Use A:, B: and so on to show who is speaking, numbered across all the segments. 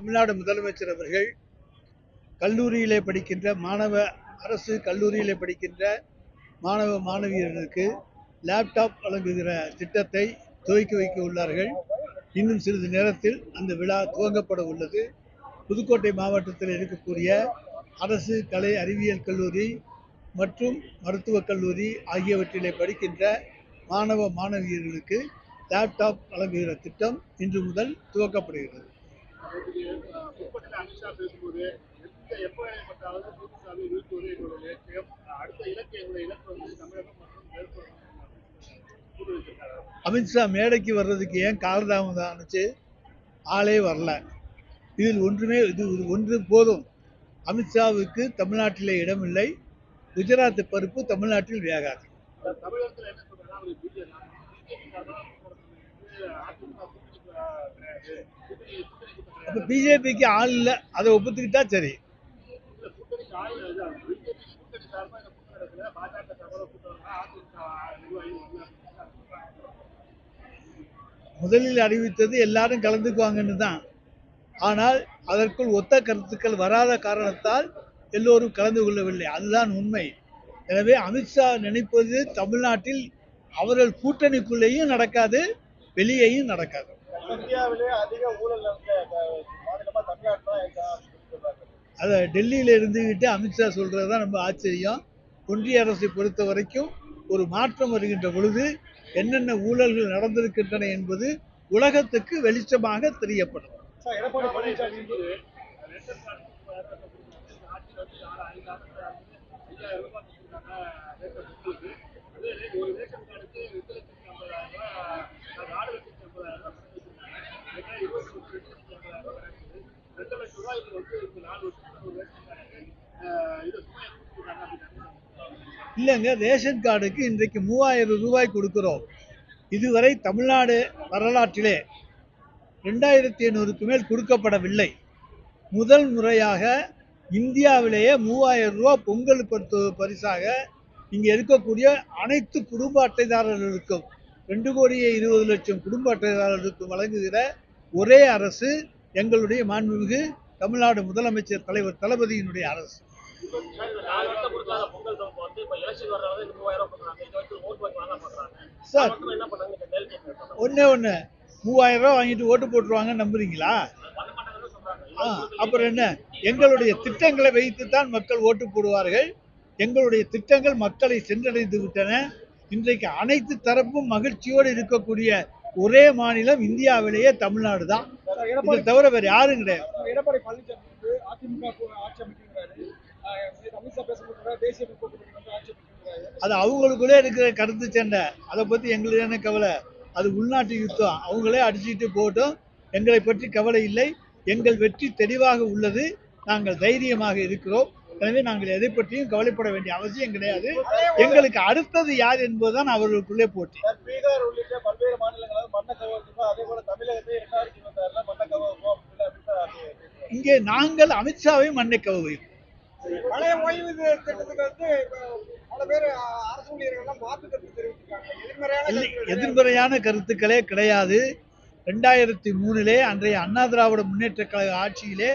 A: தமிழ்நாடு முதலமைச்சர் அவர்கள் கல்லூரியிலே படிக்கின்ற அரசு கல்லூரியிலே படிக்கின்ற மாணவ மாணவியர்களுக்கு லேப்டாப் வழங்குகிற திட்டத்தை துவக்கி வைக்க உள்ளார்கள். இன்னும் சிறிது நேரத்தில் அந்த விழா துவங்கப்பட உள்ளது. புதுக்கோட்டை மாவட்டத்தில் இருக்கக்கூடிய அரசு கலை அறிவியல் கல்லூரி மற்றும் மருத்துவக் கல்லூரி ஆகியவற்றிலே படிக்கின்ற மாணவ மாணவியர்களுக்கு லேப்டாப் வழங்குகிற திட்டம் இன்று முதல் துவக்கப்படுகிறது. அமித்ஷா மேடைக்கு வர்றதுக்கு ஏன் காலதாமதம் ஆனுச்சு? ஆளே வரல. இது ஒன்று போதும். அமித்ஷாவுக்கு தமிழ்நாட்டிலே இடமில்லை. குஜராத் பருப்பு தமிழ்நாட்டில் வேகாது. அப்ப பிஜேபிக்கு ஆள் இல்லை, அதை ஒப்புத்துக்கிட்டா சரி. முதலில் அறிவித்தது எல்லாரும் கலந்துக்குவாங்கன்னு தான். ஆனால் அதற்குள் ஒத்த கருத்துக்கள் வராத காரணத்தால் எல்லோரும் கலந்து கொள்ளவில்லை. அதுதான் உண்மை. எனவே அமித்ஷா நினைப்பது தமிழ்நாட்டில் அவர்கள் கூட்டணிக்குள்ளேயும் நடக்காது, வெளியேயும் நடக்காது. அதை டெல்லியில இருந்துகிட்டு அமித்ஷா சொல்றதுதான் ரொம்ப ஆச்சரியம். ஒன்றிய அரசை பொறுத்த வரைக்கும் ஒரு மாற்றம் வருகின்ற பொழுது என்னென்ன ஊழல்கள் நடந்திருக்கின்றன என்பது உலகத்துக்கு வெளிச்சமாக தெரியப்படும். இல்லைங்க, ரேஷன் கார்டுக்கு இன்றைக்கு 3000 ரூபாய் கொடுக்கிறோம். இதுவரை தமிழ்நாடு வரலாற்றிலே 2500க்கு மேல் கொடுக்கப்படவில்லை. முதல் முறையாக இந்தியாவிலேயே 3000 ரூபாய் பொங்கல் பரிசாக இங்க இருக்கக்கூடிய அனைத்து குடும்ப அட்டைதாரர்களுக்கும் 2,20,00,000 குடும்ப அட்டைதாரர்களுக்கும் வழங்குகிற ஒரே அரசு எங்களுடைய மாண்புமிகு தமிழ்நாடு முதலமைச்சர் தலைவர் தளபதியினுடைய அரசு. சார், ஒன்னே 3000 ரூபாய் வாங்கிட்டு ஓட்டு போட்டுருவாங்க நம்புறீங்களா? அப்புறம் என்ன? எங்களுடைய திட்டங்களை வைத்துத்தான் மக்கள் ஓட்டு போடுவார்கள். எங்களுடைய திட்டங்கள் மக்களை சென்றடைந்து விட்டன. இன்றைக்கு அனைத்து தரப்பும் மகிழ்ச்சியோடு இருக்கக்கூடிய ஒரே மாநிலம் இந்தியாவிலேயே தமிழ்நாடு தான். இதை தவிர வேற யாரும் கிடையாது. எடப்பாடி பழனிசாமி அது அவங்களுக்குள்ளே இருக்கிற கருத்து சண்டை. அதை பத்தி எங்களுக்கு என்ன கவலை? அது உள்நாட்டு யுத்தம். அவங்களே அடிச்சுட்டு போட்டும், எங்களை பற்றி கவலை இல்லை. எங்கள் வெற்றி தெளிவாக உள்ளது. நாங்கள் தைரியமாக இருக்கிறோம். எனவே நாங்கள் எதை பற்றியும் கவலைப்பட வேண்டிய அவசியம் கிடையாது. எங்களுக்கு அடுத்தது யார் என்பதுதான் அவர்களுக்குள்ளே போட்டி. பீகார் உள்ளிட்ட பல்வேறு மாநிலங்களால் மண்ண கவர்ச்சிக்கும், அதே போல தமிழகத்தை 2026 மண்ண கவர்வோம். இங்கே நாங்கள் அமித்ஷாவை மண்ணை கவர்வோம். பழைய ஓய்வு திட்டத்துக்கு பல பேர் அரசு ஊழியர்கள் மாற்று கருத்து தெரிவித்திருக்காங்க. எதிர்மறையான கருத்துக்களே கிடையாது. 2003 அன்றைய அண்ணா திராவிட முன்னேற்ற கழக ஆட்சியிலே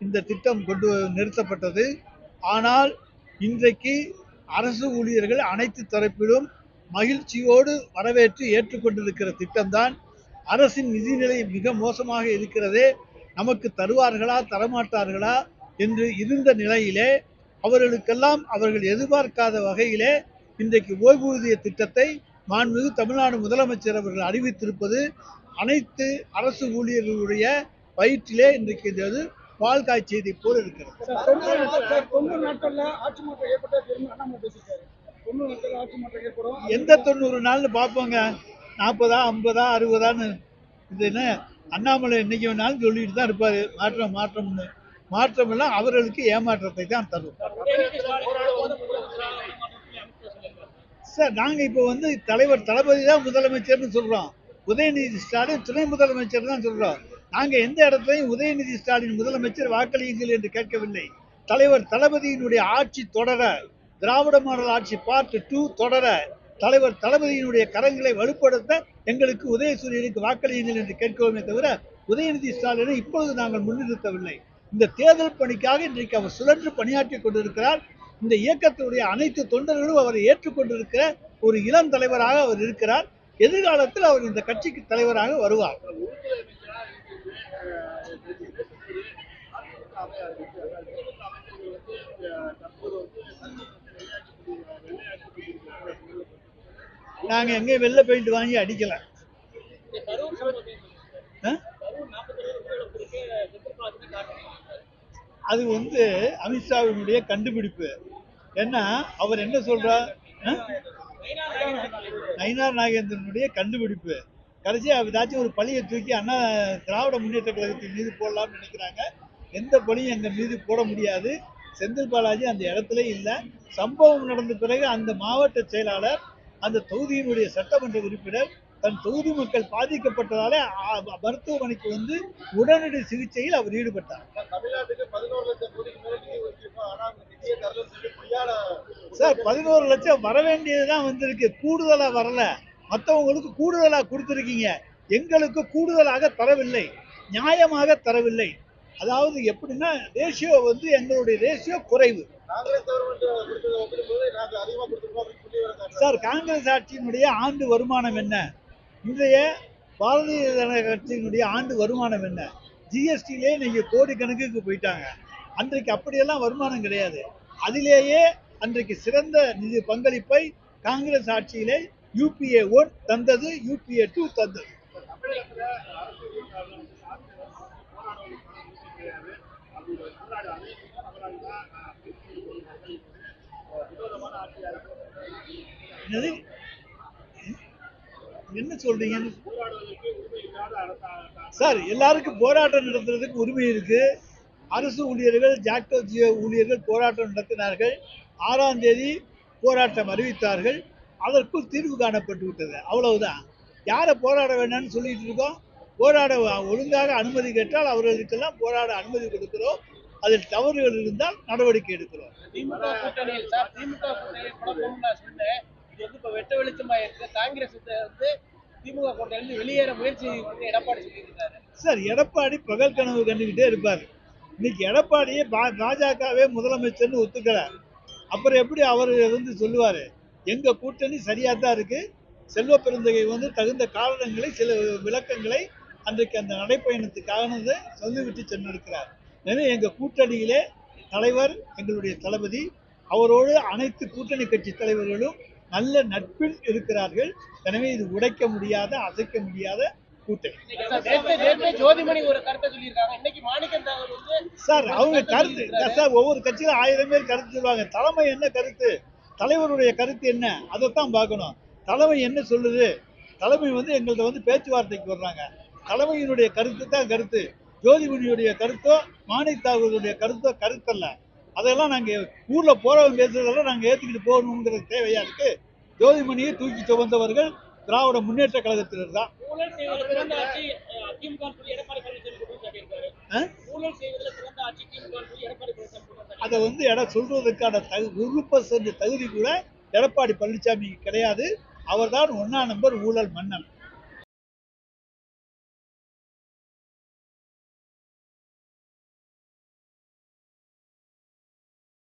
A: இந்த திட்டம் கொண்டு நிறுத்தப்பட்டது. ஆனால் இன்றைக்கு அரசு ஊழியர்கள் அனைத்து தரப்பிலும் மகிழ்ச்சியோடு வரவேற்று ஏற்றுக்கொண்டிருக்கிற திட்டம்தான். அரசின் நிதிநிலை மிக மோசமாக இருக்கிறதே, நமக்கு தருவார்களா தரமாட்டார்களா என்று இருந்த நிலையிலே அவர்களுக்கெல்லாம் அவர்கள் எதிர்பார்க்காத வகையிலே இன்றைக்கு ஓய்வூதிய திட்டத்தை மாண்புமிகு தமிழ்நாடு முதலமைச்சர் அவர்கள் அறிவித்திருப்பது அனைத்து அரசு ஊழியர்களுடைய வயிற்றிலே இன்றைக்கு பால் காய்ச்சியதை போல் இருக்கிறது. எந்த 90 நாள்னு பார்ப்போங்க. 40, 50, 60 இது என்ன? அண்ணாமலை என்னைக்கு வேணாலும் சொல்லிட்டு தான் இருப்பாரு மாற்றம்னு. மாற்றம் எல்லாம் அவர்களுக்கு ஏமாற்றத்தை தான் தரும். சார், நாங்க இப்ப தலைவர் தளபதி தான் முதலமைச்சர்னு சொல்றோம். உதயநிதி ஸ்டாலின் துணை முதலமைச்சர் தான் சொல்றோம். நாங்க எந்த இடத்துலையும் உதயநிதி ஸ்டாலின் முதலமைச்சர் வாக்களியுங்கள் என்று கேட்கவில்லை. தலைவர் தளபதியினுடைய ஆட்சி தொடர, திராவிட மாடல் ஆட்சி பார்ட் 2 தொடர, தலைவர் தளபதியினுடைய கரங்களை வலுப்படுத்த எங்களுக்கு உதயசூரியனுக்கு வாக்களியுங்கள் என்று கேட்கவுமே தவிர உதயநிதி ஸ்டாலினை இப்பொழுது நாங்கள் முன்னிறுத்தவில்லை. இந்த தேர்தல் பணிக்காக இன்றைக்கு அவர் சுழன்று பணியாற்றி கொண்டிருக்கிறார். இந்த இயக்கத்தினுடைய அனைத்து தொண்டர்களும் அவரை ஏற்றுக்கொண்டிருக்கிற ஒரு இளம் தலைவராக அவர் இருக்கிறார். எதிர்காலத்தில் அவர் இந்த கட்சிக்கு தலைவராக வருவார். நாங்க எங்க வெள்ளை பெயிண்ட் வாங்கி அடிக்கல. அது அமித்ஷாவினுடைய கண்டுபிடிப்பு. என்ன அவர் என்ன சொல்றார்? நயினார் நாகேந்திரனுடைய கண்டுபிடிப்பு. கடைசியா ஏதாச்சும் ஒரு பழியை தூக்கி அண்ணா திராவிட முன்னேற்ற கழகத்தின் மீது போடலாம்னு நினைக்கிறாங்க. எந்த பழியும் எங்க மீது போட முடியாது. செந்தில் பாலாஜி அந்த இடத்துல இல்லை. சம்பவம் நடந்த பிறகு அந்த மாவட்ட செயலாளர், அந்த தொகுதியினுடைய சட்டமன்ற உறுப்பினர் தன் தொகுதி மக்கள் பாதிக்கப்பட்டதாலே மருத்துவமனைக்கு உடனடி சிகிச்சையில் அவர் ஈடுபட்டார். சார் 11 லட்சம் வர வேண்டியதுதான் வந்திருக்கு, கூடுதலா வரல. மற்றவங்களுக்கு கூடுதலா கொடுத்திருக்கீங்க, எங்களுக்கு கூடுதலாக தரவில்லை, நியாயமாக தரவில்லை. அதாவது எப்படின்னா ரேஷியோ எங்களுடைய ரேஷியோ குறைவு. சார் காங்கிரஸ் ஆட்சியினுடைய ஆண்டு வருமானம் என்ன? இன்றைய பாரதிய ஜனதா கட்சியினுடைய ஆண்டு வருமானம் என்ன? ஜிஎஸ்டிலே நீங்க கோடி கணக்குக்கு போயிட்டாங்க. அன்றைக்கு அப்படியெல்லாம் வருமானம் கிடையாது. அதிலேயே அன்றைக்கு சிறந்த நிதி பங்களிப்பை காங்கிரஸ் ஆட்சியிலே UPA 1 தந்தது, UPA 2 தந்தது. என்ன சொல்றீங்க சார்? எல்லாருக்கும் போராட்டம் நடத்துறதுக்கு உரிமை இருக்கு. அரசு ஊழியர்கள், ஜாக்டோ ஜியோ ஊழியர்கள் போராட்டம் நடத்தினார்கள். 6ஆம் தேதி போராட்டம் அறிவித்தார்கள். அதற்குள் தீர்வு காணப்பட்டு விட்டது. அவ்வளவுதான். யாரை போராட வேண்டாம்னு சொல்லிட்டு இருக்கோம்? போராட ஒழுங்காக அனுமதி கேட்டால் அவர்களுக்கெல்லாம் போராட அனுமதி கொடுக்கிறோம். அதில் தவறுகள் இருந்தால் நடவடிக்கை எடுக்கிறோம்.
B: திமுக கூட்டணியில் சார், திமுக கூட்டணியில் குழப்பம் நான் சொன்னேன். இது இப்ப வெட்ட வெளிச்சமா இருக்கு. காங்கிரஸ் திமுக கூட்டணியில் வெளியேற முயற்சி எடப்பாடி சொல்லியிருக்காரு.
A: சார் எடப்பாடி பகல் கனவு கண்டுகிட்டே இருப்பார். இன்னைக்கு எடப்பாடியே பாஜகவே முதலமைச்சர்னு ஒத்துக்கிறார். அப்புறம் எப்படி அவர் சொல்லுவாரு? எங்க கூட்டணி சரியா தான் இருக்கு. செல்வ பெருந்தகை தகுந்த காரணங்களை, சில விளக்கங்களை அன்றைக்கு அந்த நடைப்பயணத்துக்காக சொல்லிவிட்டு சென்றிருக்கிறார். எனவே எங்க கூட்டணியிலே தலைவர், எங்களுடைய தளபதி, அவரோடு அனைத்து கூட்டணி கட்சி தலைவர்களும் நல்ல நட்பில் இருக்கிறார்கள். எனவே இது உடைக்க முடியாத, அசைக்க முடியாத கூட்டணி.
B: ஜோதிமணி ஒரு கருத்தை சொல்லியிருக்காங்க. இன்னைக்கு மாணிக்கம் தாகூர்
A: சார் அவங்க கருத்து சார், ஒவ்வொரு கட்சியில 1000 பேர் கருத்து சொல்லுவாங்க. தலைமை என்ன கருத்து, தலைவருடைய கருத்து என்ன, அதைத்தான் பார்க்கணும். தலைமை என்ன சொல்லுது? தலைமை எங்கள்கிட்ட பேச்சுவார்த்தைக்கு வர்றாங்க. தலைமையினுடைய கருத்து தான் கருத்து. ஜோதிமணியுடைய கருத்தோ மாணிக் தாகூருடைய கருத்தோ கருத்தல்ல. அதெல்லாம் நாங்கள் ஊரில் போறவங்க பேசுறதெல்லாம் நாங்கள் ஏற்றுக்கிட்டு போகணுங்கிறது தேவையா இருக்கு? ஜோதிமணியை தூக்கி சுமந்தவர்கள் திராவிட முன்னேற்ற கழகத்தினர் தான். அதை சொல்றதுக்கான 1% தகுதி கூட எடப்பாடி பழனிசாமி கிடையாது. அவர்தான் 1ஆம் நம்பர் ஊழல் மன்னன்.